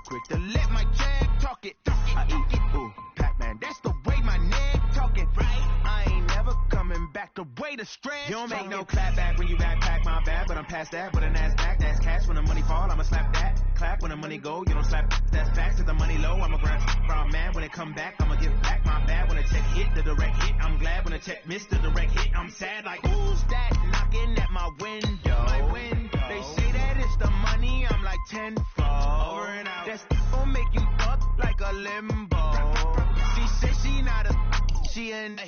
quick to let my jag talk it. I eat it, ooh, Pac-Man, that's the way my neck talking. Right? I ain't never coming back the way the stretch. You don't make no clap back when you backpack my bag, but I'm past that with a NASDAQ. That's cash when the money fall, I'ma slap that. Clap when the money go, you don't slap. That's facts. If the money low, I'ma grab from man. When it come back, I'ma give back my bad. When a check hit, the direct hit. I'm glad when a check missed the direct hit. I'm sad like who's that knocking at my window? They say that it's the money. I'm like tenfold. Over and out. That's gon' make you fuck like a limbo. She said she not a. She an.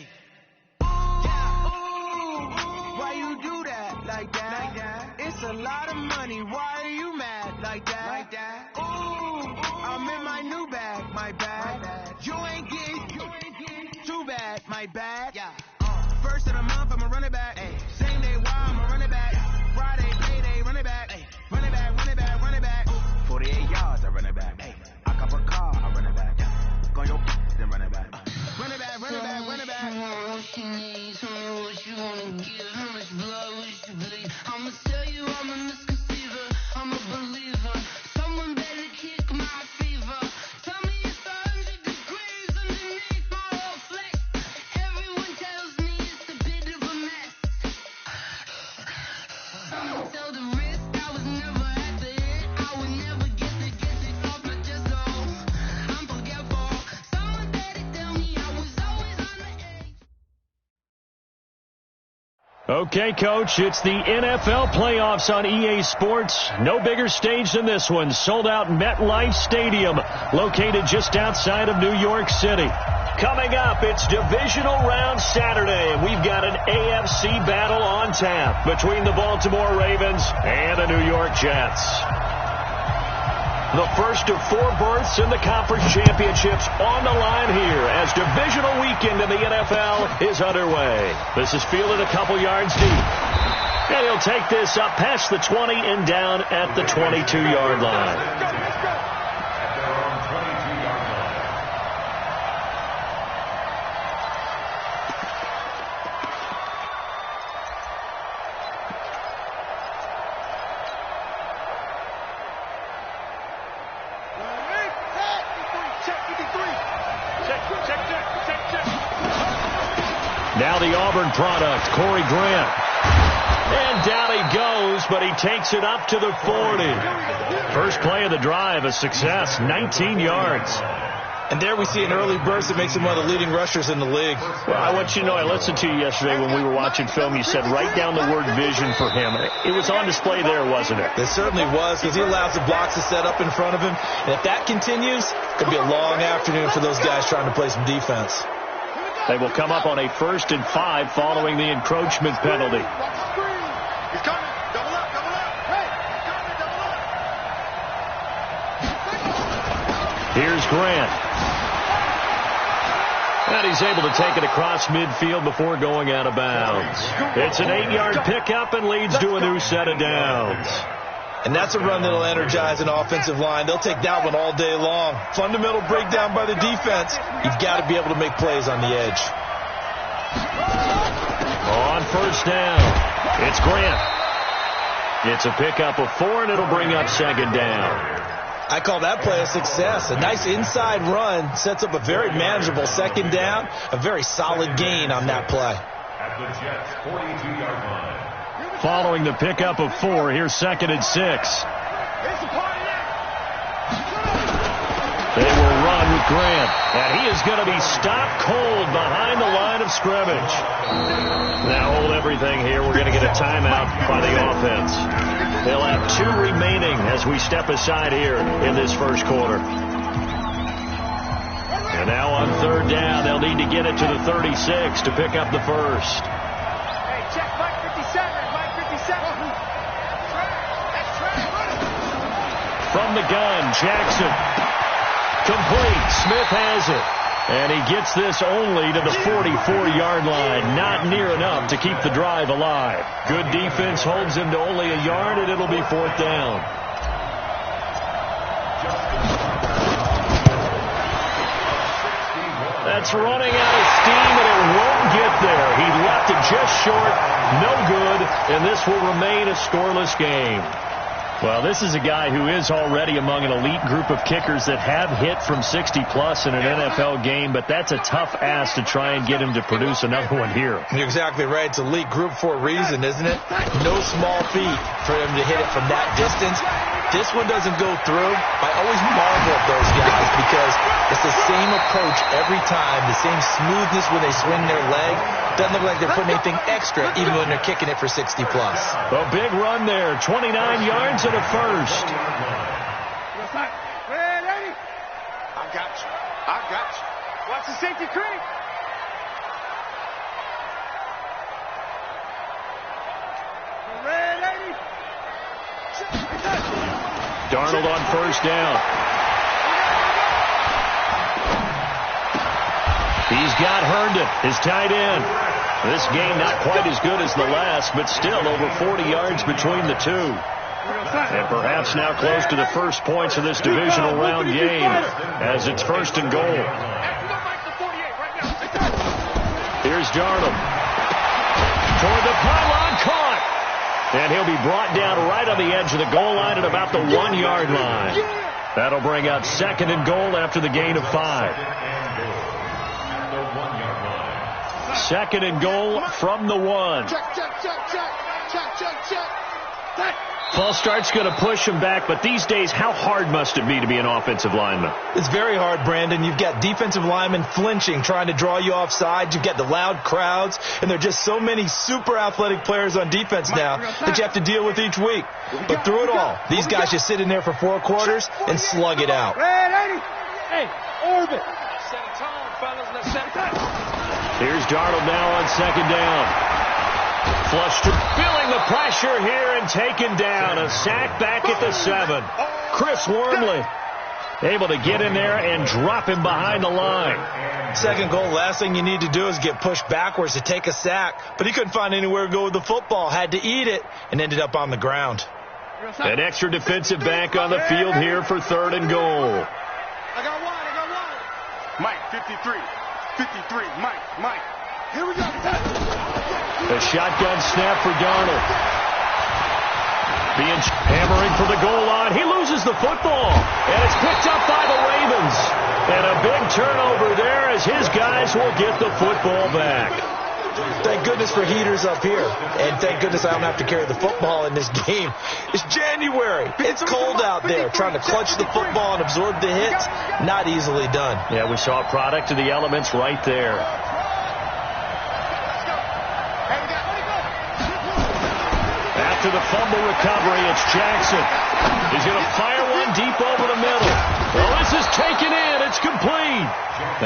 Why you do that like that? It's a lot of money. Why are you mad like that? Ooh, I'm in my new bag, my bag. You ain't getting too bad, my bag. First of the month, I'ma run it back. Same day, why I'ma run it back. Friday, payday, run it back. Run it back, run it back, run it back. 48 yards, I run it back. I cop a car, I run it back. Go on your then run it back. Run it back, run it back, run it back. What you need, tell me what you wanna give. How much blood would you bleed? I'ma tell you I'm a misconceiver. I'm a believer. Someone better kick my fever. Tell me it's 100 degrees underneath my whole flesh. Everyone tells me it's a bit of a mess. Someone tell the risk I was never at the end. I would never get it off my chest. So I'm forgetful. Someone better tell me I was always on the edge. Okay, Coach, it's the NFL playoffs on EA Sports. No bigger stage than this one. Sold out MetLife Stadium, located just outside of New York City. Coming up, it's Divisional Round Saturday, and we've got an AFC battle on tap between the Baltimore Ravens and the New York Jets. The first of 4 berths in the conference championships on the line here as divisional weekend in the NFL is underway. This is fielded a couple yards deep. And he'll take this up past the 20 and down at the 22-yard line. Now the Auburn product, Corey Grant. And down he goes, but he takes it up to the 40. First play of the drive, a success, 19 yards. And there we see an early burst that makes him one of the leading rushers in the league. Well, I want you to know, I listened to you yesterday when we were watching film. You said write down the word vision for him. It was on display there, wasn't it? It certainly was, because he allows the blocks to set up in front of him. And if that continues, it could be a long afternoon for those guys trying to play some defense. They will come up on a 1st and 5 following the encroachment penalty. He's coming. Double up, double up. Hey, he's coming, double up. Here's Grant. And he's able to take it across midfield before going out of bounds. It's an 8-yard pickup and leads to a new set of downs. And that's a run that'll energize an offensive line. They'll take that one all day long. Fundamental breakdown by the defense. You've got to be able to make plays on the edge. On first down, it's Grant. It's a pickup of 4, and it'll bring up 2nd down. I call that play a success. A nice inside run sets up a very manageable 2nd down. A very solid gain on that play. At the Jets' 42-yard line. Following the pickup of 4, here's 2nd and 6. They will run with Grant, and he is going to be stopped cold behind the line of scrimmage. Now hold everything here. We're going to get a timeout by the offense. They'll have 2 remaining as we step aside here in this first quarter. And now on 3rd down, they'll need to get it to the 36 to pick up the first. Hey, check Mike 57. From the gun, Jackson. Complete. Smith has it. And he gets this only to the 44-yard line. Not near enough to keep the drive alive. Good defense holds him to only a yard, and it'll be 4th down. That's running out of steam, and it won't get there. He left it just short. No good, and this will remain a scoreless game. Well, this is a guy who is already among an elite group of kickers that have hit from 60-plus in an NFL game, but that's a tough ask to try and get him to produce another one here. You're exactly right. It's elite group for a reason, isn't it? No small feat for him to hit it from that distance. This one doesn't go through. I always marvel at those guys because it's the same approach every time, the same smoothness when they swing their leg. Doesn't look like they're putting anything extra even when they're kicking it for 60-plus. A big run there, 29 yards and a first. I got you. I got you. Watch the safety creep. Darnold on first down. He's got Herndon, his tight end. This game not quite as good as the last, but still over 40 yards between the two. And perhaps now close to the first points of this divisional round game as it's first and goal. Here's Darnold. Toward the pylon, caught. And he'll be brought down right on the edge of the goal line at about the 1-yard line. That'll bring out second and goal after the gain of 5. Second and goal from the 1. False start's going to push him back, but these days, how hard must it be to be an offensive lineman? It's very hard, Brandon. You've got defensive linemen flinching, trying to draw you offside. You've got the loud crowds, and there are just so many super athletic players on defense now that you have to deal with each week. But through it all, these guys just sit in there for 4 quarters and slug it out. Hey, orbit. Set a tone, fellas. Let's set a tone. Here's Darnold now on second down. Flushed, feeling the pressure here and taken down. A sack back at the 7. Chris Wormley able to get in there and drop him behind the line. Second goal, last thing you need to do is get pushed backwards to take a sack. But he couldn't find anywhere to go with the football. Had to eat it and ended up on the ground. An extra defensive back on the field here for third and goal. I got one. Mike, 53. 53. Mike. Here we go. A shotgun snap for Darnold. Being hammering for the goal line. He loses the football. And it's picked up by the Ravens. And a big turnover there as his guys will get the football back. Thank goodness for heaters up here. And thank goodness I don't have to carry the football in this game. It's January. It's cold out there. Trying to clutch the football and absorb the hits, not easily done. Yeah, we saw a product of the elements right there. After the fumble recovery, it's Jackson. He's going to fire one deep over the middle. Well, this is taken in. It's complete.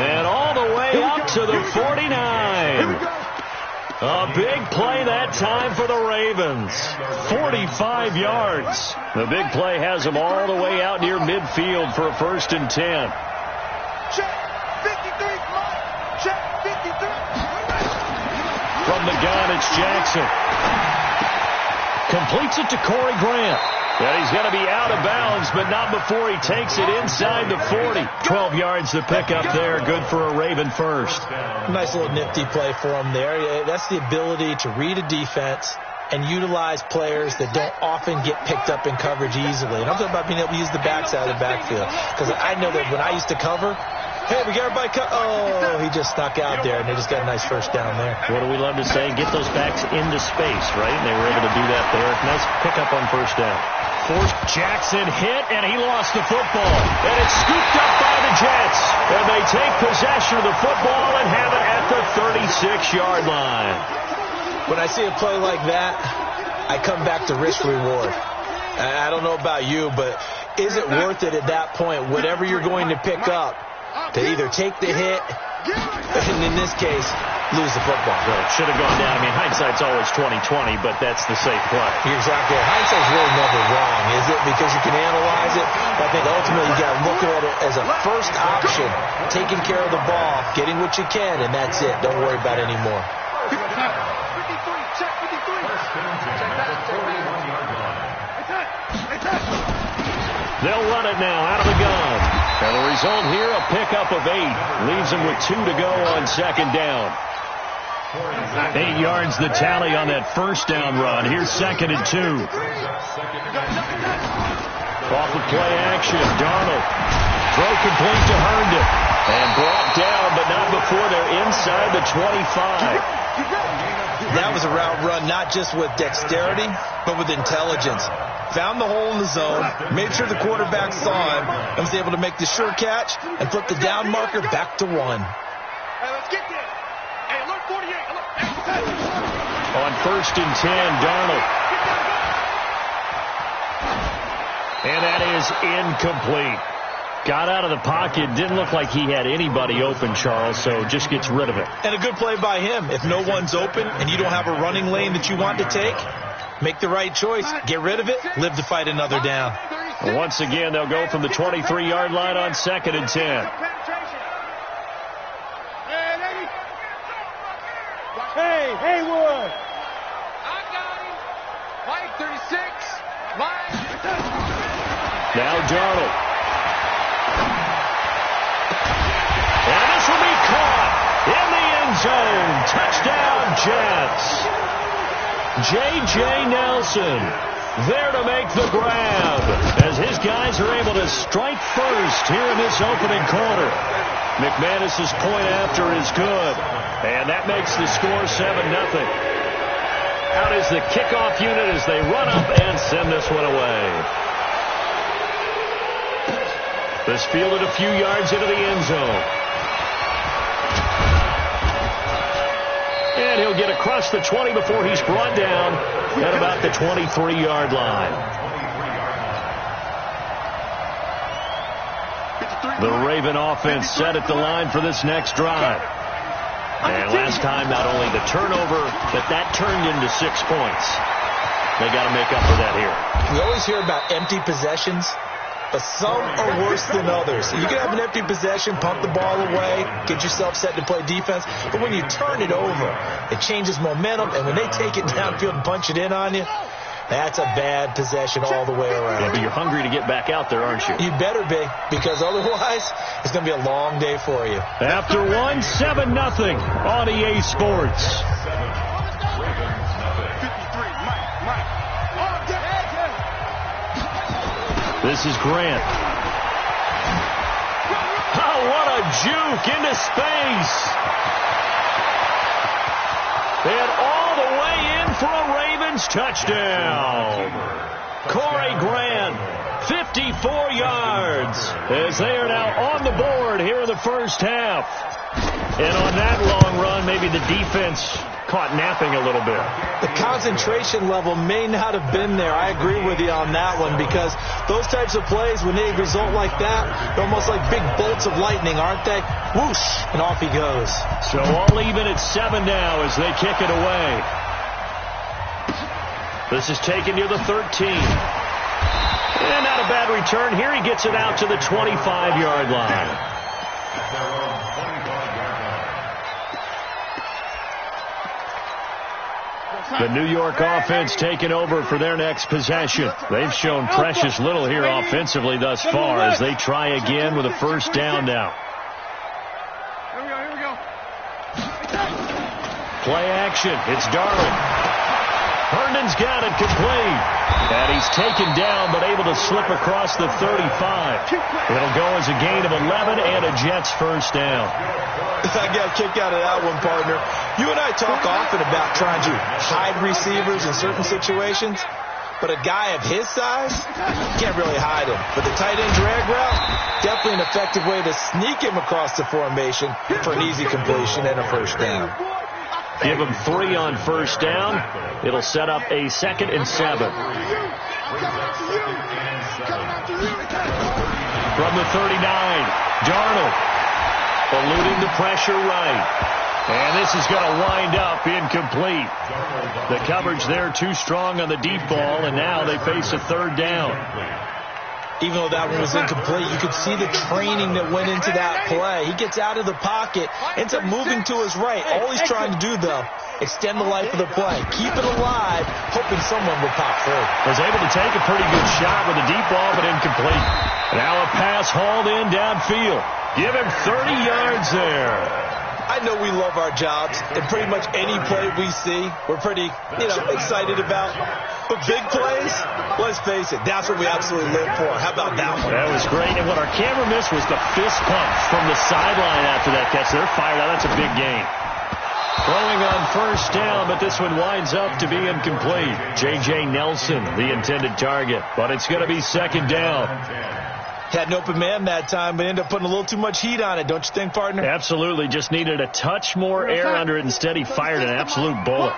And all the way up to the 49. A big play that time for the Ravens. 45 yards. The big play has them all the way out near midfield for a 1st and 10. Check 53. Check 53. From the gun, it's Jackson. Completes it to Corey Grant. Yeah, he's going to be out of bounds, but not before he takes it inside the 40. 12 yards to pick up there. Good for a Raven first. Nice little nifty play for him there. That's the ability to read a defense and utilize players that don't often get picked up in coverage easily. And I'm talking about being able to use the backside of the backfield. Because I know that when I used to cover, hey, we got everybody oh, he just stuck out there, and they just got a nice first down there. What do we love to say? Get those backs into space, right? And they were able to do that there. Nice pickup on first down. Forced Jackson hit, and he lost the football. And it's scooped up by the Jets. And they take possession of the football and have it at the 36-yard line. When I see a play like that, I come back to risk-reward. I don't know about you, but is it worth it at that point, whatever you're going to pick up, to either take the hit, and in this case, lose the football? Well, it should have gone down. I mean, hindsight's always 20/20, but that's the safe play. You're exactly right. Hindsight's really never wrong, is it? Because you can analyze it. But I think ultimately you got to look at it as a first option, taking care of the ball, getting what you can, and that's it. Don't worry about it anymore. 53. Check 53. They'll run it now out of the gun. And the result here, a pickup of 8. Leaves them with 2 to go on second down. 8 yards the tally on that first down run. Here's 2nd and 2. Off of play action, Darnold. Throw complete to Herndon. And brought down, but not before they're inside the 25. That was a route run not just with dexterity, but with intelligence. Found the hole in the zone, made sure the quarterback saw him, and was able to make the sure catch and flip the down marker back to 1. Hey, let's get this. Hey, alert 48. On 1st and 10, Darnold. And that is incomplete. Got out of the pocket. Didn't look like he had anybody open, Charles, so just gets rid of it. And a good play by him. If no one's open and you don't have a running lane that you want to take, make the right choice. Get rid of it. Live to fight another down. Once again, they'll go from the 23-yard line on 2nd and 10. Hey, Haywood. I got him. Mike 36. Mike. Now Darnold. And this will be caught in the end zone. Touchdown, Jets. J.J. Nelson there to make the grab as his guys are able to strike first here in this opening quarter. McManus's point after is good, and that makes the score 7-0. Out is the kickoff unit as they run up and send this one away. This fielded a few yards into the end zone. And he'll get across the 20 before he's brought down at about the 23-yard line. The Raven offense set at the line for this next drive. And last time, not only the turnover, but that turned into 6 points. They got to make up for that here. We always hear about empty possessions, but some are worse than others. You can have an empty possession, pump the ball away, get yourself set to play defense, but when you turn it over, it changes momentum, and when they take it downfield and punch it in on you, that's a bad possession all the way around. Yeah, but you're hungry to get back out there, aren't you? You better be, because otherwise, it's going to be a long day for you. After 7-0 on EA Sports. This is Grant. Oh, what a juke into space. And all the way in for a Ravens touchdown. Corey Grant, 54 yards, as they are now on the board here in the first half. And on that long run, maybe the defense caught napping a little bit. The concentration level may not have been there. I agree with you on that one, because those types of plays, when they result like that, they're almost like big bolts of lightning, aren't they? Whoosh, and off he goes. So all even at 7 now as they kick it away. This is taken near the 13. And not a bad return. Here he gets it out to the 25-yard line. The New York offense taking over for their next possession. They've shown precious little here offensively thus far as they try again with a first down now. Here we go. Play action. It's Darnold. Herndon's got it complete. And he's taken down but able to slip across the 35. It'll go as a gain of 11 and a Jets first down. I got a kick out of that one, partner. You and I talk often about trying to hide receivers in certain situations, but a guy of his size, you can't really hide him. But the tight end drag route, definitely an effective way to sneak him across the formation for an easy completion and a first down. Give him 3 on first down. It'll set up a 2nd and 7. From the 39, Darnold eluding the pressure right. And this is going to wind up incomplete. The coverage there too strong on the deep ball, and now they face a 3rd down. Even though that one was incomplete, you could see the training that went into that play. He gets out of the pocket, ends up moving to his right. All he's trying to do, though, extend the life of the play. Keep it alive, hoping someone will pop through. Was able to take a pretty good shot with a deep ball, but incomplete. Now a pass hauled in downfield. Give him 30 yards there. I know we love our jobs, and pretty much any play we see, we're pretty, excited about. But big plays, let's face it, that's what we absolutely live for. How about that one? That was great. And what our camera missed was the fist pump from the sideline after that catch. They're fired out. That's a big gain. Throwing on first down, but this one winds up to be incomplete. J.J. Nelson, the intended target, but it's going to be second down. Had an open man that time, but ended up putting a little too much heat on it, don't you think, partner? Absolutely. Just needed a touch more air under it. Instead, he fired an absolute bullet.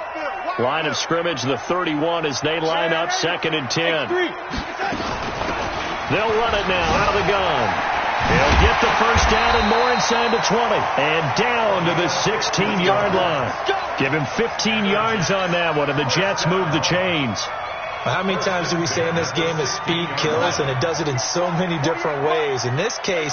Line of scrimmage, the 31 as they line up, 2nd and 10. They'll run it now out of the gun. They'll get the first down and more inside the 20. And down to the 16-yard line. Give him 15 yards on that one, and the Jets move the chains. How many times do we say in this game that speed kills, and it does it in so many different ways? In this case,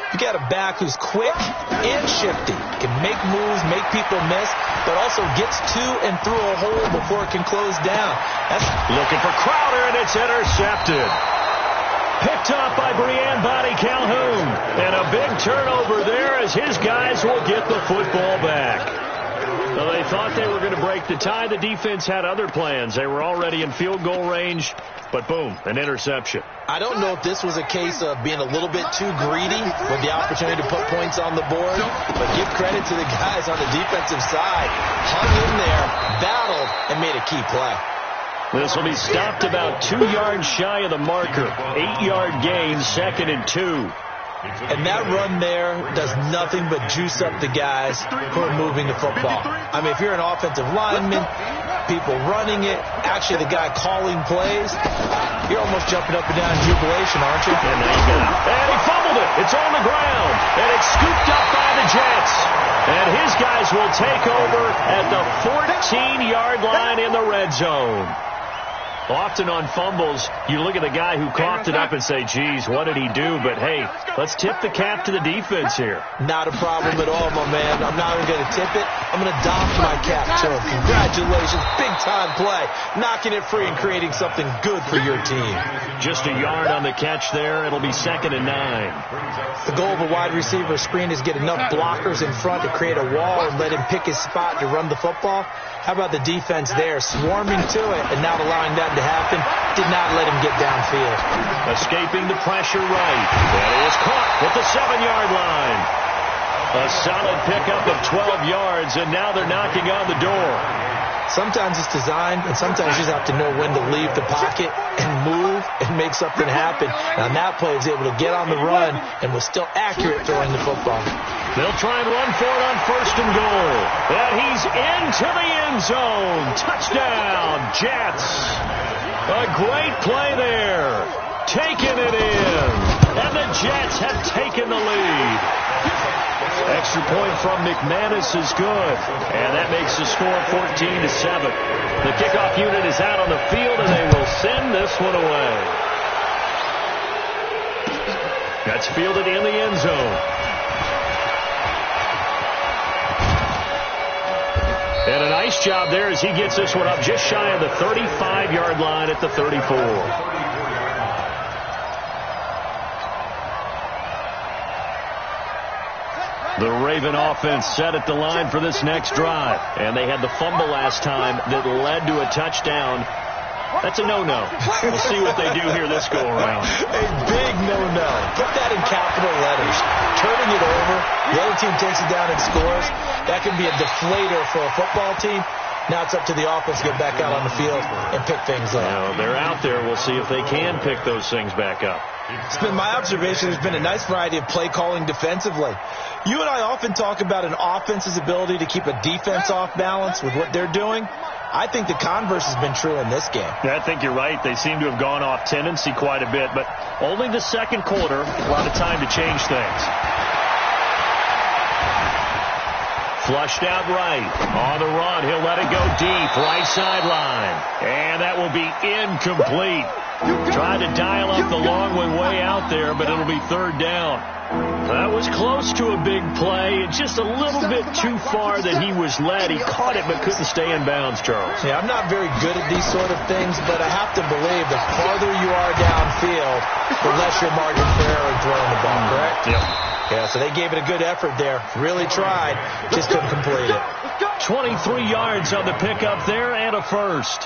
you got a back who's quick and shifty, can make moves, make people miss, but also gets to and through a hole before it can close down. That's looking for Crowder, and it's intercepted. Picked up by Brian Body Calhoun. And a big turnover there as his guys will get the football back. Well, they thought they were going to break the tie. The defense had other plans. They were already in field goal range, but boom, an interception. I don't know if this was a case of being a little bit too greedy with the opportunity to put points on the board, but give credit to the guys on the defensive side. Hung in there, battled, and made a key play. This will be stopped about 2 yards shy of the marker. 8-yard gain, 2nd and 2. And that run there does nothing but juice up the guys who are moving the football. I mean, if you're an offensive lineman, people running it, actually the guy calling plays, you're almost jumping up and down in jubilation, aren't you? And he fumbled it. It's on the ground. And it's scooped up by the Jets. And his guys will take over at the 14-yard line in the red zone. Often on fumbles, you look at the guy who coughed it up and say, geez, what did he do? But, hey, let's tip the cap to the defense here. Not a problem at all, my man. I'm not even going to tip it. I'm going to doff my cap to him. Congratulations. Big-time play. Knocking it free and creating something good for your team. Just a yard on the catch there. It'll be 2nd and 9. The goal of a wide receiver screen is get enough blockers in front to create a wall and let him pick his spot to run the football. How about the defense there, swarming to it and not allowing that to happen? Did not let him get downfield. Escaping the pressure right. And he is caught at the 7-yard line. A solid pickup of 12 yards, and now they're knocking on the door. Sometimes it's designed, and sometimes you just have to know when to leave the pocket and move and make something happen. And on that play, he was able to get on the run and was still accurate throwing the football. They'll try and run for it on 1st and goal. And he's into the end zone. Touchdown, Jets. A great play there. Taking it in. And the Jets have taken the lead. Extra point from McManus is good. And that makes the score 14-7. The kickoff unit is out on the field, and they will send this one away. That's fielded in the end zone. And a nice job there as he gets this one up just shy of the 35-yard line at the 34. The Raven offense set at the line for this next drive. And they had the fumble last time that led to a touchdown. That's a no-no. We'll see what they do here this go-around. A big no-no. Put that in capital letters. Turning it over, the other team takes it down and scores. That can be a deflator for a football team. Now it's up to the offense to get back out on the field and pick things up. Now, they're out there. We'll see if they can pick those things back up. It's been my observation there's been a nice variety of play calling defensively. You and I often talk about an offense's ability to keep a defense off balance with what they're doing. I think the converse has been true in this game. Yeah, I think you're right. They seem to have gone off tendency quite a bit, but only the second quarter, a lot of time to change things. Flushed out right. On the run, he'll let it go deep, right sideline. And that will be incomplete. Tried to dial up the long one way out there, but it'll be 3rd down. That was close to a big play. It's just a little bit too far that he was led. He caught it but couldn't stay in bounds, Charles. Yeah, I'm not very good at these sort of things, but I have to believe the farther you are downfield, the less your margin for error throwing the ball, correct? Yep. Yeah, so they gave it a good effort there. Really tried. Just couldn't complete it. 23 yards on the pickup there and a first.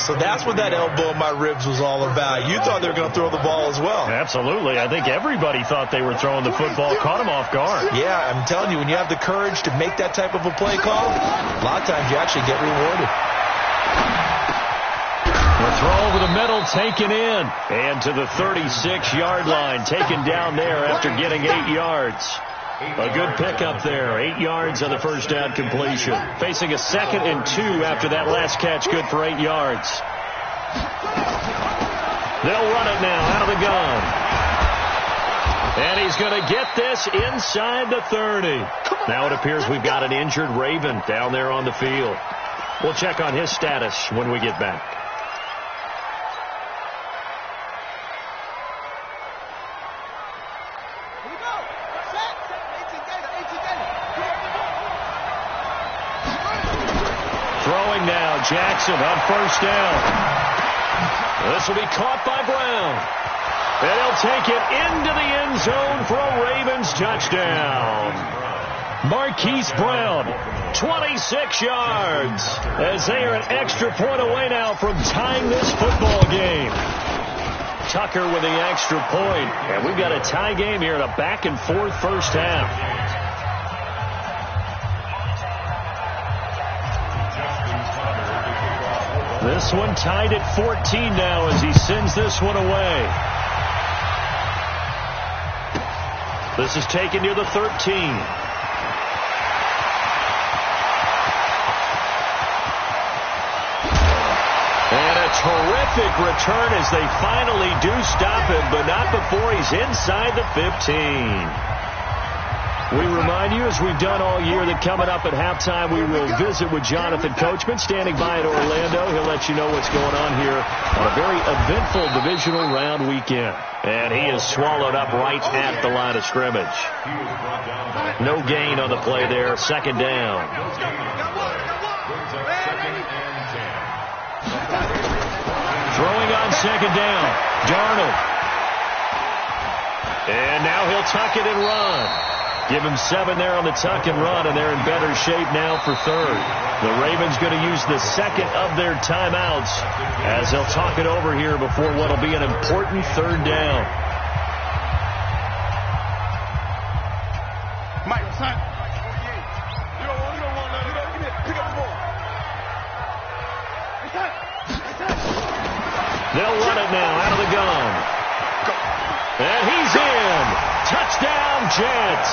So that's what that elbow in my ribs was all about. You thought they were going to throw the ball as well. Absolutely. I think everybody thought they were throwing the football. Caught him off guard. Yeah, I'm telling you, when you have the courage to make that type of a play call, a lot of times you actually get rewarded. The throw over the middle, taken in. And to the 36-yard line, taken down there after getting 8 yards. A good pickup there. 8 yards on the first down completion. Facing a 2nd and 2 after that last catch, good for 8 yards. They'll run it now out of the gun. And he's going to get this inside the 30. Now it appears we've got an injured Raven down there on the field. We'll check on his status when we get back. Throwing now, Jackson on first down. This will be caught by Brown. And he'll take it into the end zone for a Ravens touchdown. Marquise Brown, 26 yards, as they are an extra point away now from tying this football game. Tucker with the extra point. And we've got a tie game here in a back-and-forth first half. This one tied at 14 now as he sends this one away. This is taken near the 13. And a terrific return as they finally do stop him, but not before he's inside the 15. We remind you, as we've done all year, that coming up at halftime, we will visit with Jonathan Coachman, standing by at Orlando. He'll let you know what's going on here on a very eventful divisional round weekend. And he is swallowed up right at the line of scrimmage. No gain on the play there. Second down. Throwing on second down. Darnold. And now he'll tuck it and run. Give him 7 there on the tuck and run, and they're in better shape now for third. The Ravens going to use the second of their timeouts as they'll talk it over here before what will be an important third down. Mike, son. You don't want nothing. Pick up the ball. They'll run it now out of the gun. And he's in. Touchdown, Jets.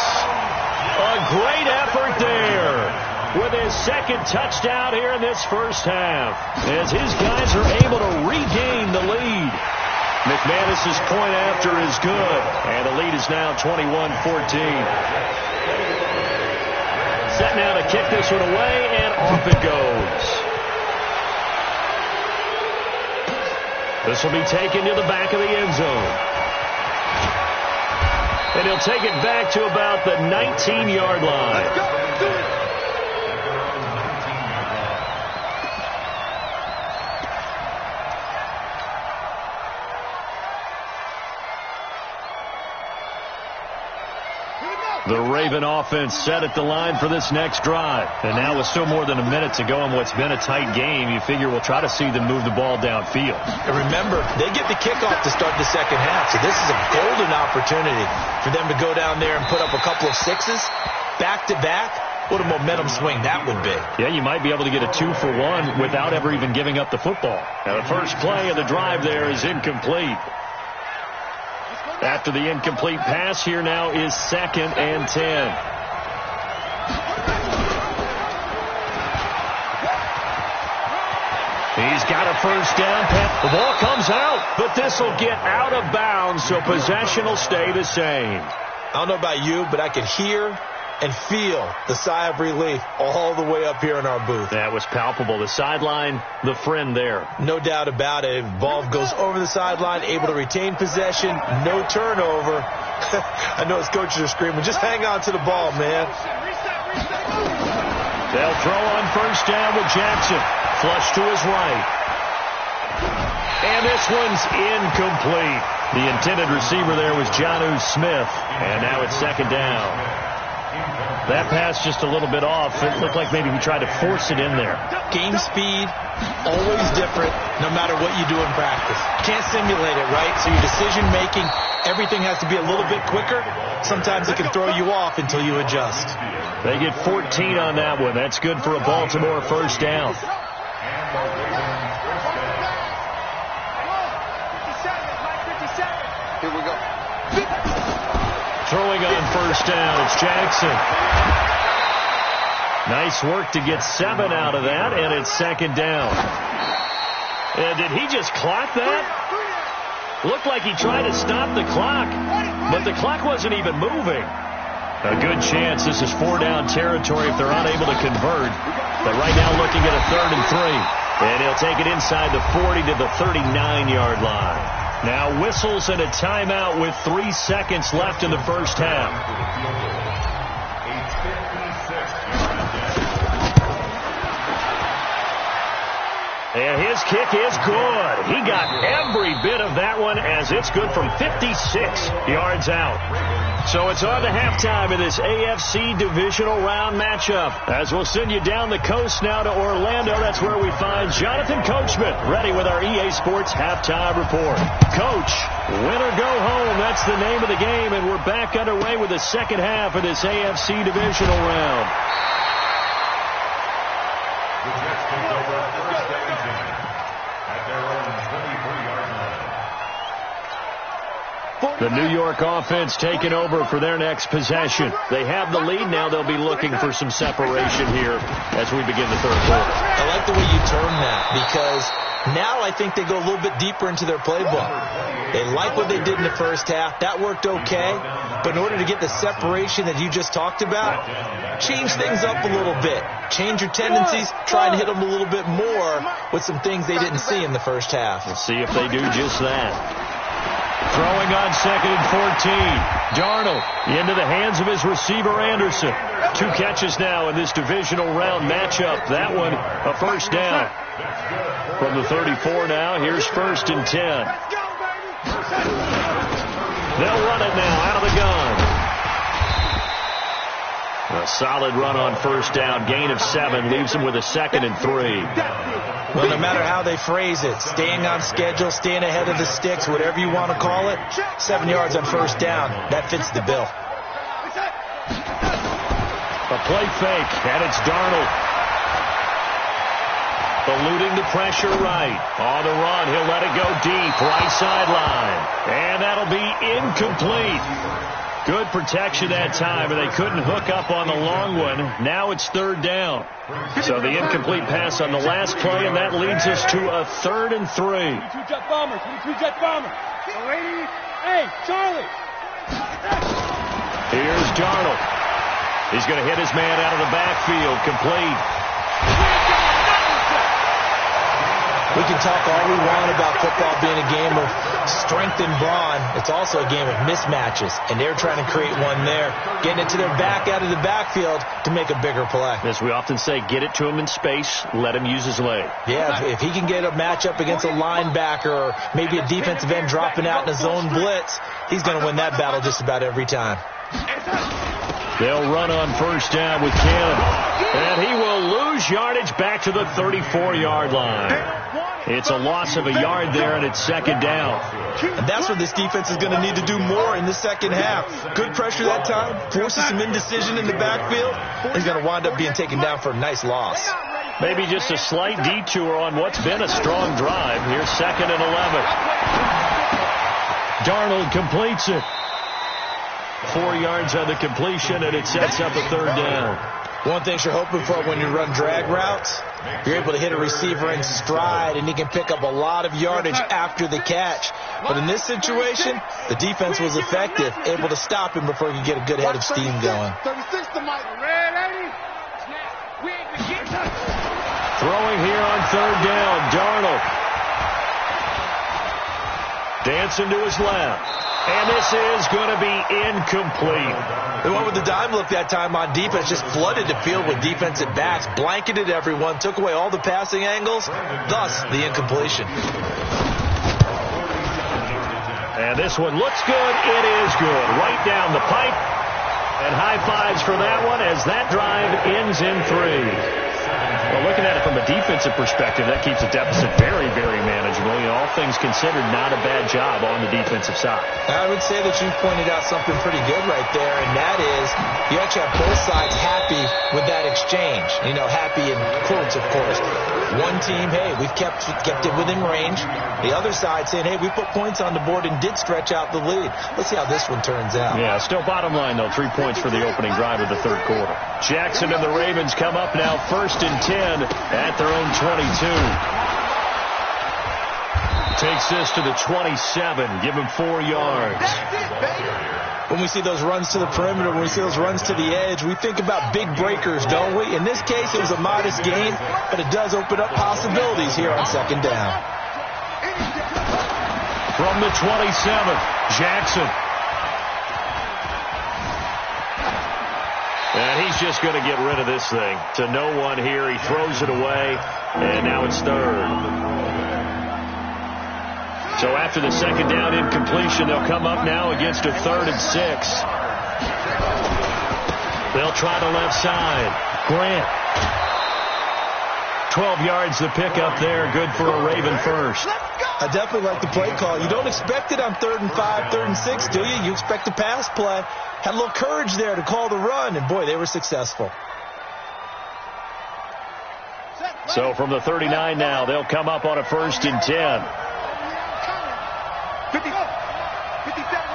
A great effort there with his second touchdown here in this first half as his guys are able to regain the lead. McManus's point after is good, and the lead is now 21-14. Set now to kick this one away, and off it goes. This will be taken to the back of the end zone. And he'll take it back to about the 19-yard line. The Raven offense set at the line for this next drive. And now with still more than a minute to go in what's been a tight game, you figure we'll try to see them move the ball downfield. And remember, they get the kickoff to start the second half, so this is a golden opportunity for them to go down there and put up a couple of sixes back-to-back. What a momentum swing that would be. Yeah, you might be able to get a 2-for-1 without ever even giving up the football. Now, the first play of the drive there is incomplete. After the incomplete pass, here now is 2nd and 10. He's got a first down. The ball comes out, but this will get out of bounds, so possession will stay the same. I don't know about you, but I can hear and feel the sigh of relief all the way up here in our booth. That was palpable. The sideline, the friend there. No doubt about it. Ball goes over the sideline, able to retain possession, no turnover. I know his coaches are screaming, just hang on to the ball, man. They'll throw on first down with Jackson. Flush to his right. And this one's incomplete. The intended receiver there was Jonnu Smith. And now it's second down. That pass just a little bit off. It looked like maybe he tried to force it in there. Game speed, always different, no matter what you do in practice. Can't simulate it, right? So your decision-making, everything has to be a little bit quicker. Sometimes it can throw you off until you adjust. They get 14 on that one. That's good for a Baltimore first down. Here we go. Throwing on first down, it's Jackson. Nice work to get 7 out of that, and it's second down. And did he just clock that? Looked like he tried to stop the clock, but the clock wasn't even moving. A good chance this is 4-down territory if they're unable to convert. But right now looking at a 3rd and 3. And he'll take it inside the 40 to the 39-yard line. Now whistles and a timeout with 3 seconds left in the first half. And his kick is good. He got every bit of that one as it's good from 56 yards out. So it's on to halftime of this AFC Divisional Round matchup. As we'll send you down the coast now to Orlando. That's where we find Jonathan Coachman ready with our EA Sports Halftime Report. Coach, win or go home. That's the name of the game, and we're back underway with the second half of this AFC Divisional Round. The New York offense taking over for their next possession. They have the lead. Now they'll be looking for some separation here as we begin the third quarter. I like the way you term that because now I think they go a little bit deeper into their playbook. They like what they did in the first half. That worked okay. But in order to get the separation that you just talked about, change things up a little bit. Change your tendencies. Try and hit them a little bit more with some things they didn't see in the first half. We'll see if they do just that. Throwing on 2nd and 14. Darnold into the hands of his receiver, Anderson. 2 catches now in this divisional round matchup. That one, a first down. From the 34 now, here's 1st and 10. They'll run it now out of the gun. A solid run on first down. Gain of 7 leaves them with a 2nd and 3. Well, no matter how they phrase it, staying on schedule, staying ahead of the sticks, whatever you want to call it, 7 yards on first down, that fits the bill. A play fake, and it's Darnold. Eluding the pressure right. On the run, he'll let it go deep, right sideline. And that'll be incomplete. Good protection that time, and they couldn't hook up on the long one. Now it's 3rd down. So the incomplete pass on the last play, and that leads us to a 3rd and 3. 22 jet bombers. 22 jet bombers. Hey, Charlie. Here's Darnold. He's going to hit his man out of the backfield. Complete. We can talk all we want about football being a game of strength and brawn. It's also a game of mismatches, and they're trying to create one there, getting it to their back out of the backfield to make a bigger play. As we often say, get it to him in space, let him use his leg. Yeah, if he can get a matchup against a linebacker or maybe a defensive end dropping out in a zone blitz, he's going to win that battle just about every time. They'll run on first down with Cannon. And he will lose yardage back to the 34-yard line. It's a loss of a yard there, and it's 2nd down. And that's what this defense is going to need to do more in the second half. Good pressure that time, forces some indecision in the backfield. He's going to wind up being taken down for a nice loss. Maybe just a slight detour on what's been a strong drive. Here's 2nd and 11. Darnold completes it. 4 yards on the completion, and it sets up a 3rd down. One thing you're hoping for when you run drag routes, you're able to hit a receiver in stride, and he can pick up a lot of yardage after the catch. But in this situation, the defense was effective, able to stop him before he could get a good head of steam going. Throwing here on 3rd down, Darnold. Dancing to his left. And this is going to be incomplete. They went with the dime look that time on defense, just flooded the field with defensive backs, blanketed everyone, took away all the passing angles, thus the incompletion. And this one looks good. It is good. Right down the pipe. And high fives for that one as that drive ends in 3. Well, looking at it from a defensive perspective, that keeps the deficit very, very manageable. You know, all things considered, not a bad job on the defensive side. I would say that you pointed out something pretty good right there, and that is you actually have both sides happy with that exchange. You know, happy in quotes, of course. One team, hey, we've kept it within range. The other side saying, hey, we put points on the board and did stretch out the lead. Let's see how this one turns out. Yeah, still bottom line, though, 3 points for the opening drive of the third quarter. Jackson and the Ravens come up now 1st and 10 at their own 22. Takes this to the 27. Give him 4 yards. When we see those runs to the perimeter, when we see those runs to the edge, we think about big breakers, don't we? In this case, it was a modest gain, but it does open up possibilities here on 2nd down. From the 27, Jackson. And he's just going to get rid of this thing. To no one here. He throws it away, and now it's 3rd. So after the 2nd down incompletion, they'll come up now against a 3rd and 6. They'll try the left side. Grant. 12 yards the pickup there. Good for a Raven first. I definitely like the play call. You don't expect it on 3rd and 5, 3rd and 6, do you? You expect a pass play. Had a little courage there to call the run, and boy, they were successful. So from the 39 now, they'll come up on a 1st and 10. 57,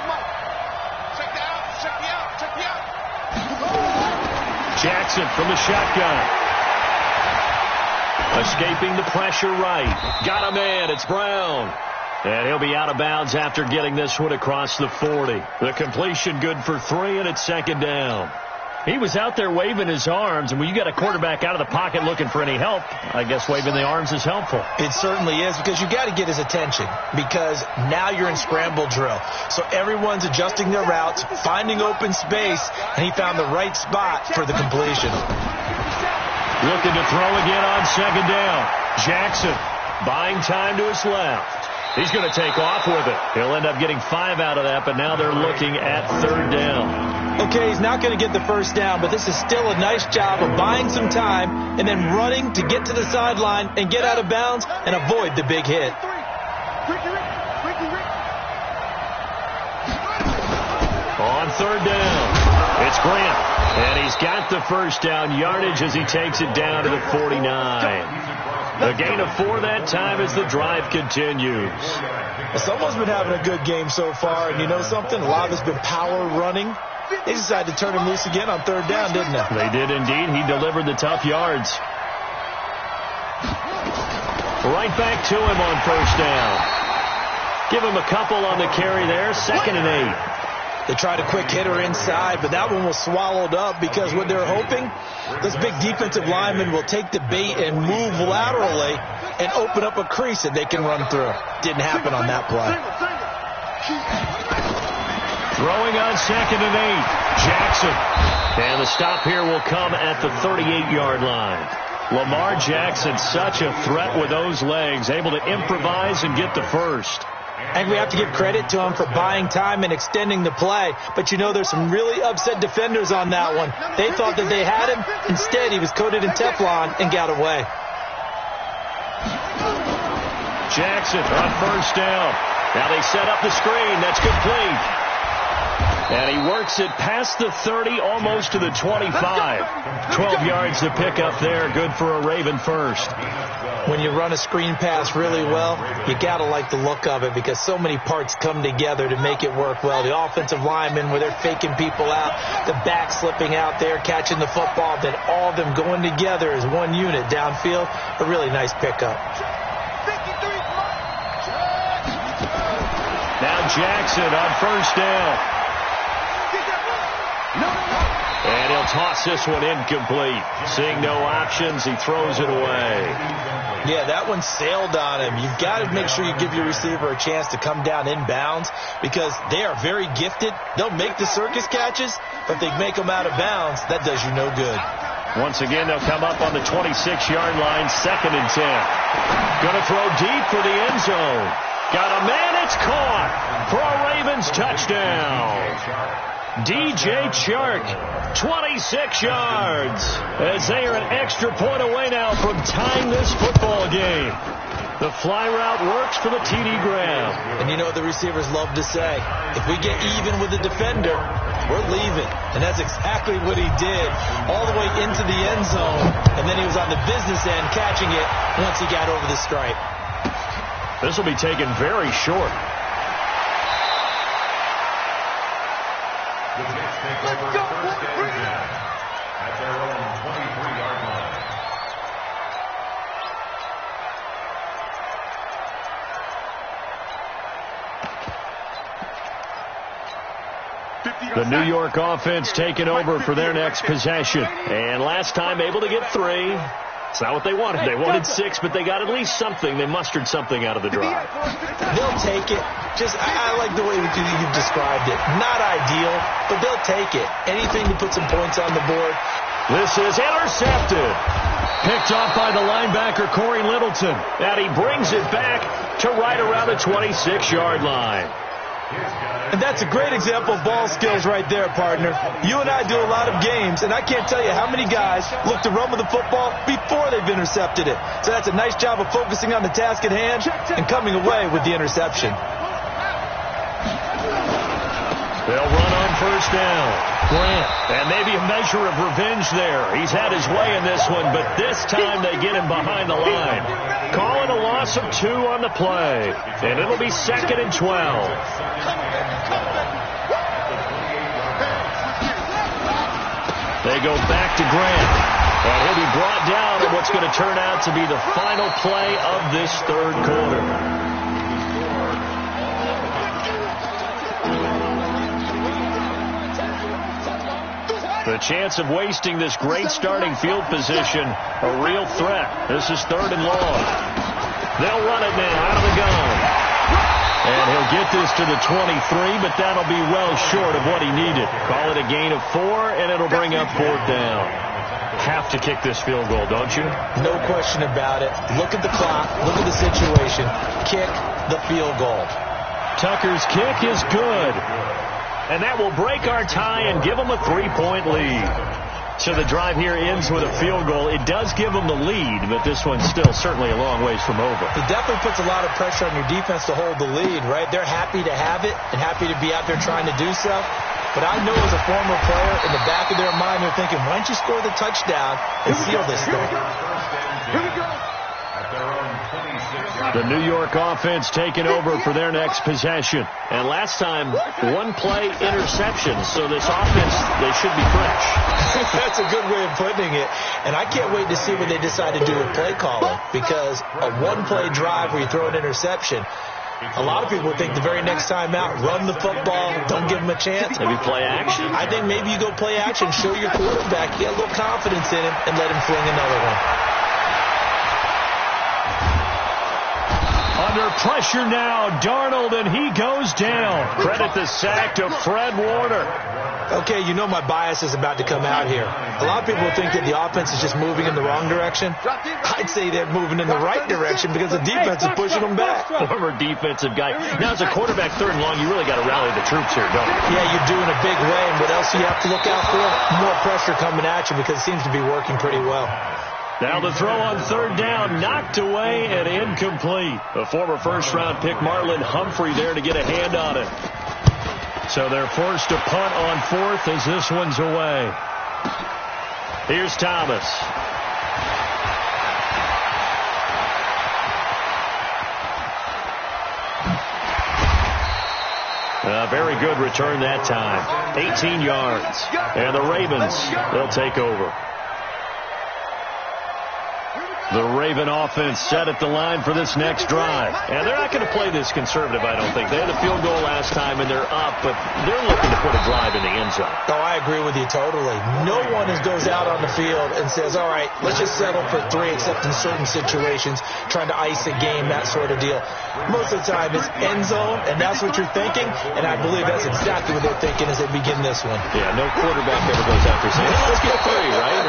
Mike. Check me out. Jackson from the shotgun. Escaping the pressure right. Got a man. It's Brown. And he'll be out of bounds after getting this one across the 40. The completion good for 3, and it's 2nd down. He was out there waving his arms, and when you got a quarterback out of the pocket looking for any help, I guess waving the arms is helpful. It certainly is, because you got to get his attention, because now you're in scramble drill. So everyone's adjusting their routes, finding open space, and he found the right spot for the completion. Looking to throw again on 2nd down. Jackson buying time to his left. He's going to take off with it. He'll end up getting 5 out of that, but now they're looking at 3rd down. Okay, he's not going to get the 1st down, but this is still a nice job of buying some time and then running to get to the sideline and get out of bounds and avoid the big hit. On 3rd down, it's Grant, and he's got the 1st down yardage as he takes it down to the 49. A gain of 4 that time as the drive continues. Someone's been having a good game so far, and you know something? A lot of it's been power running. They decided to turn him loose again on 3rd down, didn't they? They did indeed. He delivered the tough yards. Right back to him on 1st down. Give him a couple on the carry there. 2nd and 8. They tried a quick hitter inside, but that one was swallowed up because what they're hoping, this big defensive lineman will take the bait and move laterally and open up a crease that they can run through. Didn't happen on that play. Throwing on 2nd and 8. Jackson. And the stop here will come at the 38-yard line. Lamar Jackson, such a threat with those legs, able to improvise and get the first. And we have to give credit to him for buying time and extending the play. But you know, there's some really upset defenders on that one. They thought that they had him. Instead, he was coated in Teflon and got away. Jackson on 1st down. Now they set up the screen. That's complete. And he works it past the 30, almost to the 25. 12 yards to pick up there. Good for a Raven first. When you run a screen pass really well, you got to like the look of it because so many parts come together to make it work well. The offensive linemen, where they're faking people out, the back slipping out there, catching the football, then all of them going together as one unit downfield. A really nice pickup. Now Jackson on 1st down. And he'll toss this one incomplete. Seeing no options, he throws it away. Yeah, that one sailed on him. You've got to make sure you give your receiver a chance to come down inbounds because they are very gifted. They'll make the circus catches, but if they make them out of bounds, that does you no good. Once again, they'll come up on the 26-yard line, 2nd and 10. Going to throw deep for the end zone. Got a man, it's caught for a Ravens touchdown. DJ Chark, 26 yards, as they are an extra point away now from tying this football game. The fly route works for the TD grab. And you know what the receivers love to say? If we get even with the defender, we're leaving. And that's exactly what he did, all the way into the end zone. And then he was on the business end catching it once he got over the stripe. This will be taken very short. Let's go, first and 10 at their own 23-yard line. The New York offense taking over for their next possession. And last time able to get 3. It's not what they wanted. They wanted 6, but they got at least something. They mustered something out of the drive. They'll take it. I like the way you've described it. Not ideal, but they'll take it. Anything to put some points on the board. This is intercepted. Picked off by the linebacker, Corey Littleton. And he brings it back to right around the 26-yard line. And that's a great example of ball skills right there, partner. You and I do a lot of games, and I can't tell you how many guys look to run with the football before they've intercepted it. So that's a nice job of focusing on the task at hand and coming away with the interception. They'll run on first down. Grant, and maybe a measure of revenge there. He's had his way in this one, but this time they get him behind the line. Calling a loss of 2 on the play, and it'll be 2nd and 12. They go back to Grant, and he'll be brought down in what's going to turn out to be the final play of this third quarter. The chance of wasting this great starting field position, a real threat. This is 3rd and long. They'll run it now out of the gun. And he'll get this to the 23, but that'll be well short of what he needed. Call it a gain of 4, and it'll bring up 4th down. Have to kick this field goal, don't you? No question about it. Look at the clock. Look at the situation. Kick the field goal. Tucker's kick is good. And that will break our tie and give them a 3-point lead. So the drive here ends with a field goal. It does give them the lead, but this one's still certainly a long ways from over. It definitely puts a lot of pressure on your defense to hold the lead, right? They're happy to have it and happy to be out there trying to do so. But I know as a former player, in the back of their mind, they're thinking, why don't you score the touchdown and seal this thing? Here we go. At their own 26-yard The New York offense taking over for their next possession. And last time, 1-play interception. So this offense, they should be fresh. That's a good way of putting it. And I can't wait to see what they decide to do with play calling. Because a 1-play drive where you throw an interception, a lot of people would think the very next time out, run the football, don't give them a chance. Maybe play action. I think maybe you go play action, show your quarterback, get a little confidence in him, and let him fling another one. Under pressure now, Darnold, and he goes down. Credit the sack to Fred Warner. Okay, you know my bias is about to come out here. A lot of people think that the offense is just moving in the wrong direction. I'd say they're moving in the right direction because the defense is pushing them back. Former defensive guy. Now, as a quarterback, 3rd and long, you really got to rally the troops here, don't you? Yeah, you're doing a big way, and what else do you have to look out for? More pressure coming at you because it seems to be working pretty well. Now the throw on 3rd down, knocked away and incomplete. The former first-round pick, Marlon Humphrey, there to get a hand on it. So they're forced to punt on 4th as this one's away. Here's Thomas. A very good return that time. 18 yards. And the Ravens, they'll take over. The Raven offense set at the line for this next drive. And they're not going to play this conservative, I don't think. They had a field goal last time, and they're up, but they're looking to put a drive in the end zone. Oh, I agree with you totally. No one goes out on the field and says, all right, let's just settle for 3, except in certain situations, trying to ice a game, that sort of deal. Most of the time, it's end zone, and that's what you're thinking, and I believe that's exactly what they're thinking as they begin this one. Yeah, no quarterback ever goes after saying, let's get 3, right?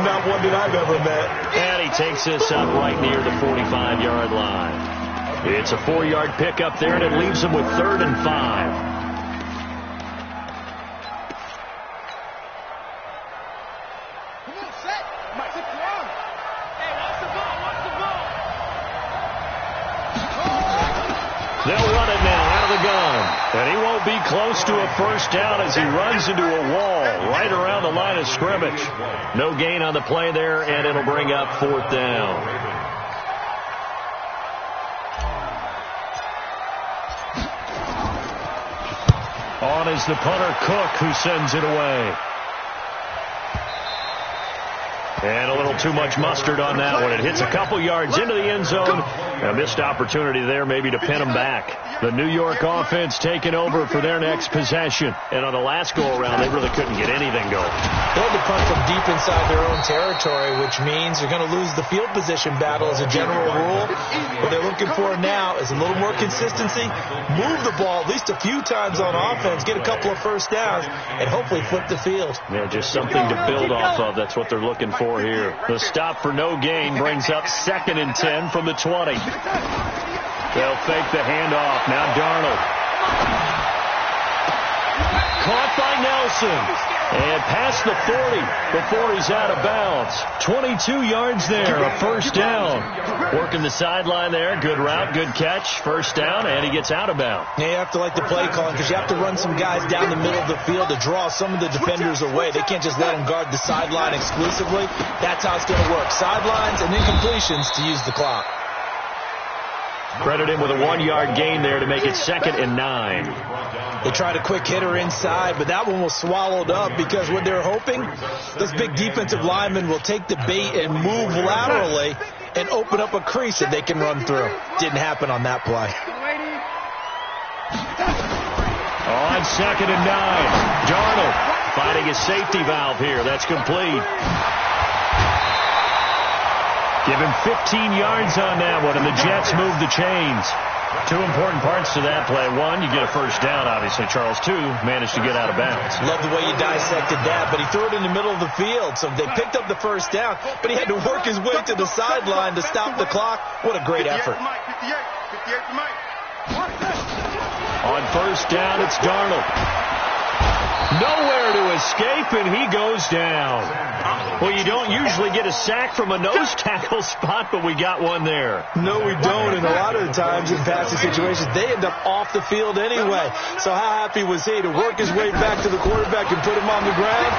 Not one that I've ever met. And he takes this up right near the 45-yard line. It's a 4-yard pickup there, and it leaves them with 3rd and 5. They'll run it now out of the gun. And he won't be close to a first down as he runs into a wall right around the line of scrimmage. No gain on the play there, and it'll bring up 4th down. On is the punter, Cook, who sends it away. And a little too much mustard on that one. It hits a couple yards into the end zone. A missed opportunity there maybe to pin them back. The New York offense taking over for their next possession. And on the last go-around, they really couldn't get anything going. They had to punt from deep inside their own territory, which means they're going to lose the field position battle as a general rule. What they're looking for now is a little more consistency, move the ball at least a few times on offense, get a couple of first downs, and hopefully flip the field. Yeah, just something to build off of. That's what they're looking for here. The stop for no gain brings up 2nd and 10 from the 20. They'll fake the handoff. Now Darnold. Caught by Nelson. And past the 40 before he's out of bounds. 22 yards there, a first down. Working the sideline there. Good route, good catch. First down, and he gets out of bounds. Yeah, you have to like the play calling because you have to run some guys down the middle of the field to draw some of the defenders away. They can't just let them guard the sideline exclusively. That's how it's going to work. Sidelines and then completions to use the clock. Credit him with a 1-yard gain there to make it 2nd and 9. They tried a quick hitter inside, but that one was swallowed up because what they're hoping, those big defensive linemen will take the bait and move laterally and open up a crease that they can run through. Didn't happen on that play. On 2nd and 9, Darnold finding a safety valve here. That's complete. Give him 15 yards on that one, and the Jets move the chains. 2 important parts to that play. 1, you get a first down, obviously, Charles. 2, managed to get out of bounds. Love the way you dissected that, but he threw it in the middle of the field, so they picked up the first down, but he had to work his way to the sideline to stop the clock. What a great effort. 58 Mike. On first down, it's Darnold. Nowhere to escape, and he goes down. Well, you don't usually get a sack from a nose tackle spot, but we got one there. No, we don't, and a lot of the times in passing situations, they end up off the field anyway. So how happy was he to work his way back to the quarterback and put him on the ground?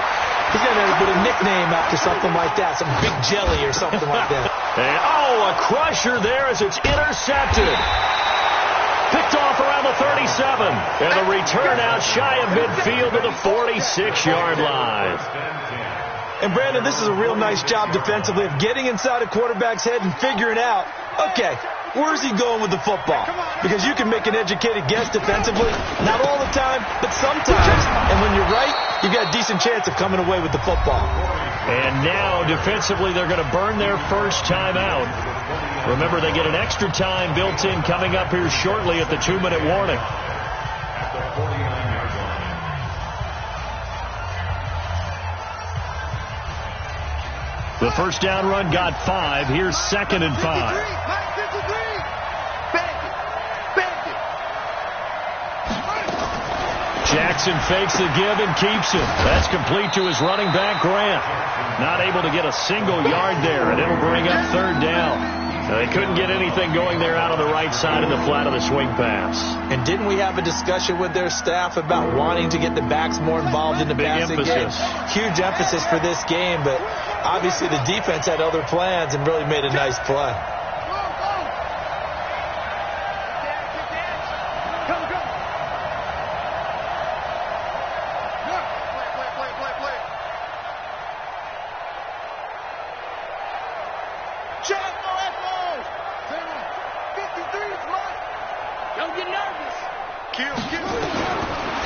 He's going to put a nickname after something like that, some big jelly or something like that. And, a crusher there as it's intercepted. Picked off around the 37. And the return out shy of midfield to the 46-yard line. And, Brandon, this is a real nice job defensively of getting inside a quarterback's head and figuring out, okay, where's he going with the football? Because you can make an educated guess defensively. Not all the time, but sometimes. And when you're right, you've got a decent chance of coming away with the football. And now, defensively, they're going to burn their first time out. Remember, they get an extra time built in coming up here shortly at the 2-minute warning. The first down run got 5. Here's 2nd and 5. Jackson fakes the give and keeps it. That's complete to his running back, Grant. Not able to get a single yard there, and it'll bring up 3rd down. They couldn't get anything going there out on the right side of the flat of the swing pass. And didn't we have a discussion with their staff about wanting to get the backs more involved in the passing game? Huge emphasis for this game, but obviously the defense had other plans and really made a nice play.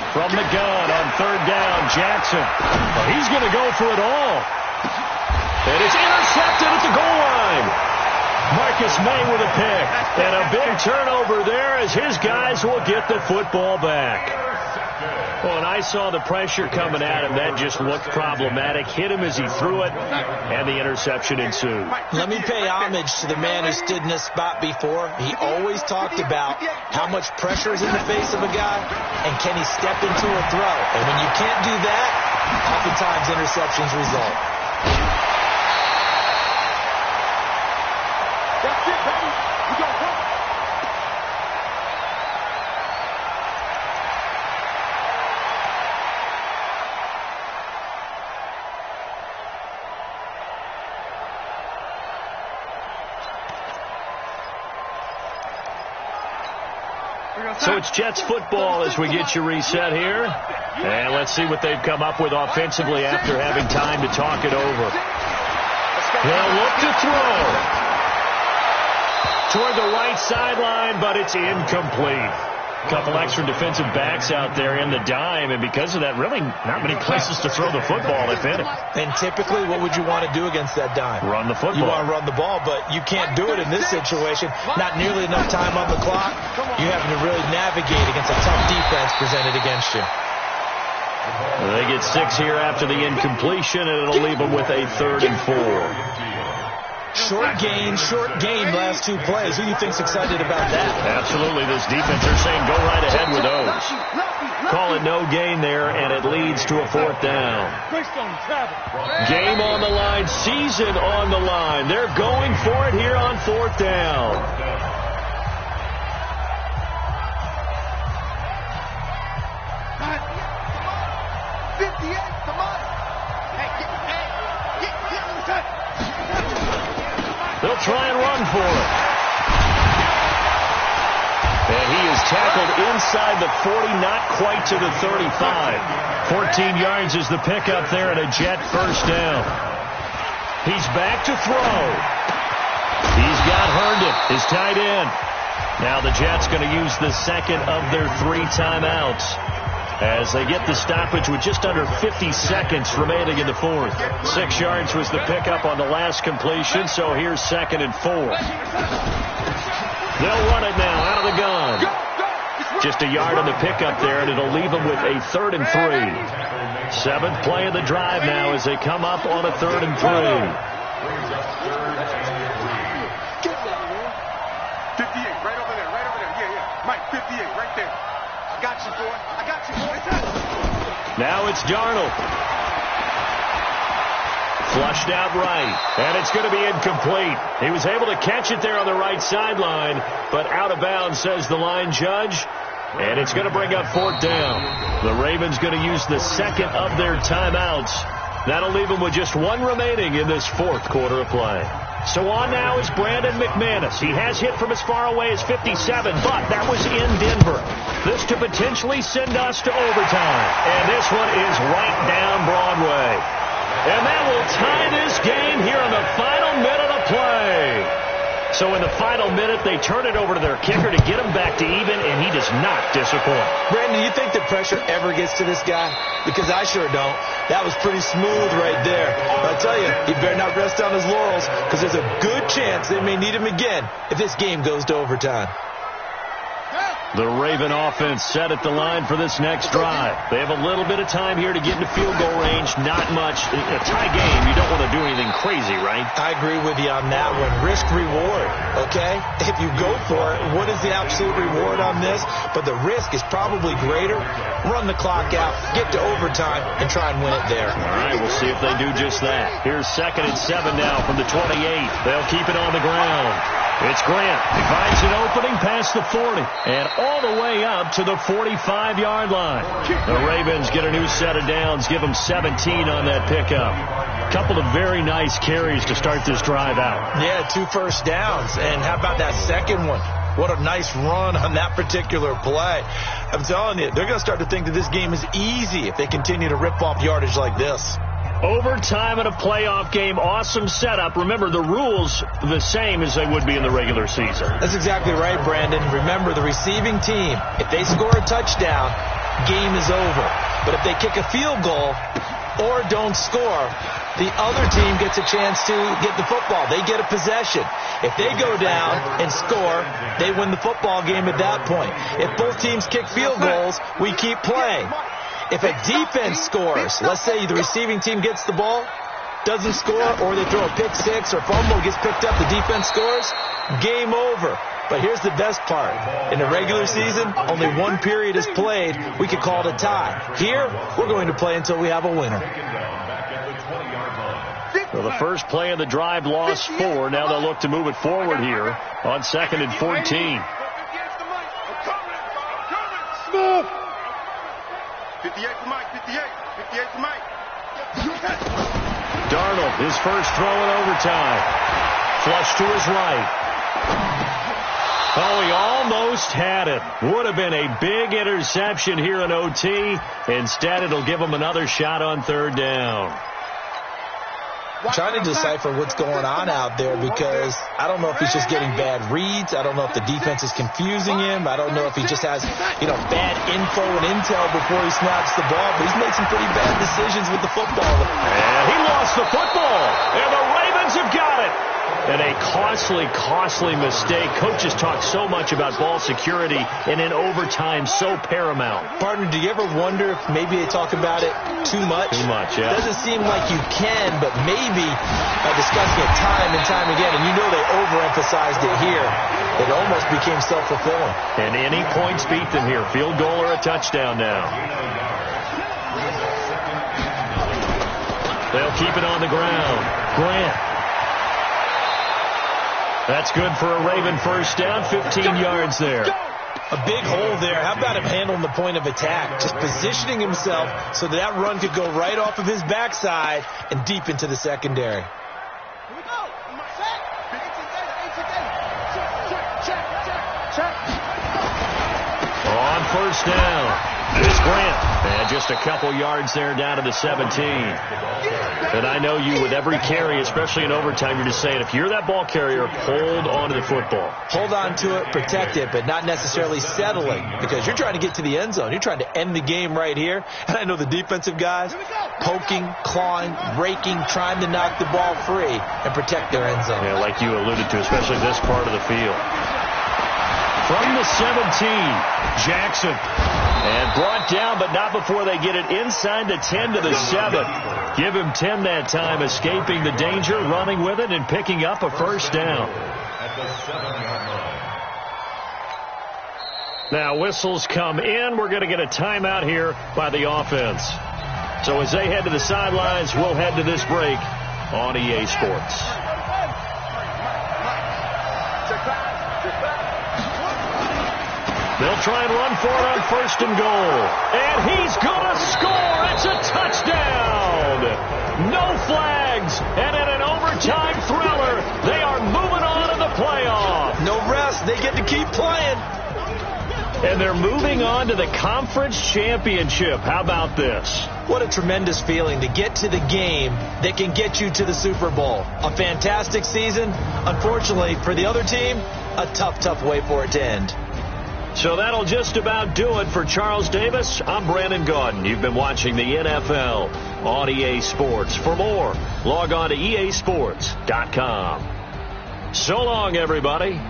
From the gun on 3rd down, Jackson. He's going to go for it all. And it's intercepted at the goal line. Marcus May with a pick. And a big turnover there as his guys will get the football back. Well, and I saw the pressure coming at him. That just looked problematic. Hit him as he threw it, and the interception ensued. Let me pay homage to the man who stood in this spot before. He always talked about how much pressure is in the face of a guy, and can he step into a throw. And when you can't do that, oftentimes interceptions result. That's it, baby. We got one. So it's Jets football as we get you reset here. And let's see what they've come up with offensively after having time to talk it over. They'll look to throw toward the right sideline, but it's incomplete. A couple extra defensive backs out there in the dime, and because of that, really not many places to throw the football, if any. And typically, what would you want to do against that dime? Run the football. You want to run the ball, but you can't do it in this situation. Not nearly enough time on the clock. You're having to really navigate against a tough defense presented against you. They get 6 here after the incompletion, and it'll leave them with a 3rd and 4. Short game, last 2 plays. Who do you think's excited about that? Absolutely. This defense, they're saying go right ahead with those. Call it no gain there, and it leads to a 4th down. Game on the line, season on the line. They're going for it here on 4th down. They'll try and run for it. And he is tackled inside the 40, not quite to the 35. 14 yards is the pickup there and a Jet 1st down. He's back to throw. He's got Herndon, his tight end. Now the Jets going to use the 2nd of their 3 timeouts as they get the stoppage with just under 50 seconds remaining in the 4th. 6 yards was the pickup on the last completion, so here's 2nd and 4. They'll run it now out of the gun. Just a yard on the pickup there, and it'll leave them with a 3rd and 3. 7th play of the drive now as they come up on a 3rd and 3. 58, right over there. Yeah. Mike, 58, right there. I got you, boy. Now it's Darnold. Flushed out right, and it's going to be incomplete. He was able to catch it there on the right sideline, but out of bounds, says the line judge, and it's going to bring up 4th down. The Ravens going to use the 2nd of their timeouts. That'll leave them with just 1 remaining in this 4th quarter of play. So on now is Brandon McManus. He has hit from as far away as 57, but that was in Denver. This to potentially send us to overtime. And this one is right down Broadway. And that will tie this game here in the final minute of play. So in the final minute, they turn it over to their kicker to get him back to even, and he does not disappoint. Brandon, you think the pressure ever gets to this guy? Because I sure don't. That was pretty smooth right there. But I tell you, he better not rest on his laurels, because there's a good chance they may need him again if this game goes to overtime. The Raven offense set at the line for this next drive. They have a little bit of time here to get into field goal range. Not much. In a tie game, you don't want to do anything crazy, right? I agree with you on that one. Risk-reward, okay? If you go for it, what is the absolute reward on this? But the risk is probably greater. Run the clock out, get to overtime, and try and win it there. All right, we'll see if they do just that. Here's 2nd and 7 now from the 28. They'll keep it on the ground. It's Grant. He finds an opening past the 40 and all the way up to the 45-yard line. The Ravens get a new set of downs, give them 17 on that pickup. Couple of very nice carries to start this drive out. Yeah, 2 first downs. And how about that second one? What a nice run on that particular play. I'm telling you, they're going to start to think that this game is easy if they continue to rip off yardage like this. Overtime in a playoff game, awesome setup. Remember, the rules the same as they would be in the regular season. That's exactly right, Brandon. Remember, the receiving team, if they score a touchdown, game is over. But if they kick a field goal or don't score, the other team gets a chance to get the football. They get a possession. If they go down and score, they win the football game at that point. If both teams kick field goals, we keep playing. If a defense scores, let's say the receiving team gets the ball, doesn't score, or they throw a pick six or fumble, gets picked up, the defense scores, game over. But here's the best part. In the regular season, only one period is played. We could call it a tie. Here, we're going to play until we have a winner. Well, the first play of the drive lost 4. Now they'll look to move it forward here on 2nd and 14. 58 to Mike, 58 to Mike. Darnold, his first throw in overtime. Flush to his right. Oh, he almost had it. Would have been a big interception here in OT. Instead, it'll give him another shot on 3rd down. Trying to decipher what's going on out there because I don't know if he's just getting bad reads. I don't know if the defense is confusing him. I don't know if he just has, bad info and intel before he snaps the ball. But he's made some pretty bad decisions with the football. And he lost the football. And the Ravens have got it. And a costly mistake. Coaches talk so much about ball security, and in overtime, so paramount. Partner, do you ever wonder if maybe they talk about it too much? Too much, yeah. It doesn't seem like you can, but maybe by discussing it time and time again, and they overemphasized it here, it almost became self-fulfilling. And any points beat them here. Field goal or a touchdown now. They'll keep it on the ground. Grant. That's good for a Raven first down, 15 yards there. A big hole there. How about him handling the point of attack? Just positioning himself so that run could go right off of his backside and deep into the secondary. On first down, it's Grant. And just a couple yards there down to the 17. And I know you, with every carry, especially in overtime, you're just saying, if you're that ball carrier, hold on to the football. Hold on to it, protect it, but not necessarily settling, because you're trying to get to the end zone. You're trying to end the game right here. And I know the defensive guys poking, clawing, raking, trying to knock the ball free and protect their end zone. Yeah, like you alluded to, especially this part of the field. From the 17, Jackson. And brought down, but not before they get it inside the 10 to the 7. Give him 10 that time, escaping the danger, running with it, and picking up a first down. Now whistles come in. We're going to get a timeout here by the offense. So as they head to the sidelines, we'll head to this break on EA Sports. They'll try and run for it on 1st and goal. And he's going to score. It's a touchdown. No flags. And in an overtime thriller, they are moving on in the playoff. No rest. They get to keep playing. And they're moving on to the conference championship. How about this? What a tremendous feeling to get to the game that can get you to the Super Bowl. A fantastic season. Unfortunately, for the other team, a tough way for it to end. So that'll just about do it for Charles Davis. I'm Brandon Gaudin. You've been watching the NFL on EA Sports. For more, log on to easports.com. So long, everybody.